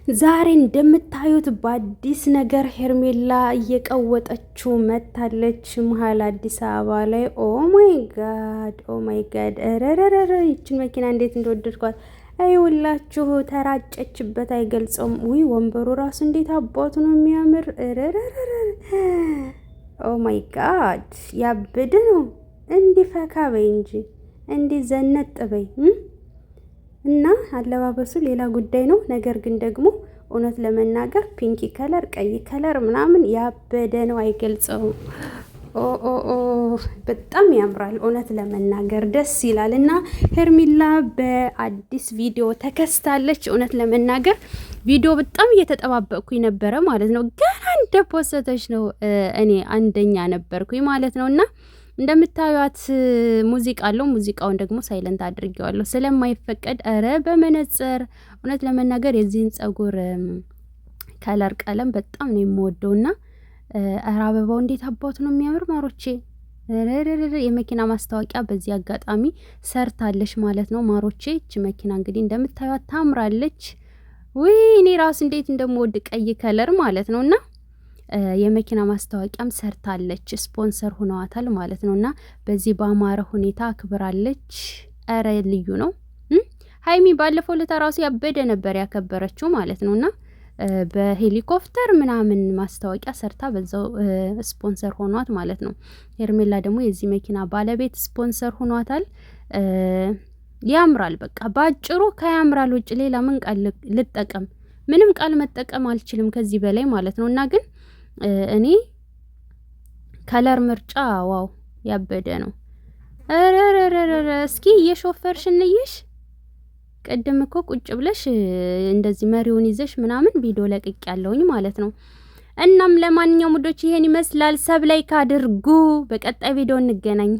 ዛሬ እንደምታዩት በአዲስ ነገር ሄርሜላ እየቀወጠችው መታለች። መሀል አዲስ አበባ ላይ ኦ ማይ ጋድ ረረረረ ይችን መኪና እንዴት እንደወደድኳት አይውላችሁ። ተራጨችበት አይገልጸውም። ውይ ወንበሩ ራሱ እንዴት አባቱ ነው የሚያምር። ረረረረ ኦ ማይ ጋድ ያብድ ነው። እንዲፈካ በይ እንጂ እንዲ ዘነጥ በይ። እና አለባበሱ ሌላ ጉዳይ ነው። ነገር ግን ደግሞ እውነት ለመናገር ፒንኪ ከለር፣ ቀይ ከለር ምናምን ያበደ ነው፣ አይገልጸውም። ኦ በጣም ያምራል። እውነት ለመናገር ደስ ይላል። እና ሄርሜላ በአዲስ ቪዲዮ ተከስታለች። እውነት ለመናገር ቪዲዮ በጣም እየተጠባበቅኩኝ ነበረ ማለት ነው። ገና እንደፖሰተች ነው እኔ አንደኛ ነበርኩኝ ማለት ነው። እና እንደምታዩት ሙዚቃ አለው። ሙዚቃውን ደግሞ ሳይለንት አድርጌዋለሁ ስለማይፈቀድ። ኧረ በመነጽር እውነት ለመናገር የዚህን ጸጉር ከለር ቀለም በጣም ነው የምወደውና ኧረ አበባው እንዴት አባቱ ነው የሚያምር ማሮቼ። የመኪና ማስታወቂያ በዚህ አጋጣሚ ሰርታለች ማለት ነው ማሮቼ። እቺ መኪና እንግዲህ እንደምታዩት ታምራለች። ውይ እኔ ራሱ እንዴት እንደምወድ ቀይ ከለር ማለት ነውና የመኪና ማስታወቂያም ሰርታለች። ስፖንሰር ሆነዋታል ማለት ነውና በዚህ በአማረ ሁኔታ አክብራለች። ኧረ ልዩ ነው። ሀይሚ ባለፈው ለተራሱ ያበደ ነበር ያከበረችው ማለት ነውና በሄሊኮፕተር ምናምን ማስታወቂያ ሰርታ በዛው ስፖንሰር ሆኗት ማለት ነው። ሄርሜላ ደግሞ የዚህ መኪና ባለቤት ስፖንሰር ሆኗታል። ያምራል። በቃ ባጭሩ ከያምራል ውጭ ሌላ ምን ቃል ልጠቀም? ምንም ቃል መጠቀም አልችልም ከዚህ በላይ ማለት ነውና ግን እኔ ከለር ምርጫ ዋው ያበደ ነው። ረረረረ እስኪ እየሾፈርሽ እንይሽ። ቅድም እኮ ቁጭ ብለሽ እንደዚህ መሪውን ይዘሽ ምናምን ቪዲዮ ለቅቅ ያለውኝ ማለት ነው። እናም ለማንኛውም ሙዶች ይሄን ይመስላል። ሰብ ላይክ አድርጉ። በቀጣይ ቪዲዮ እንገናኝ።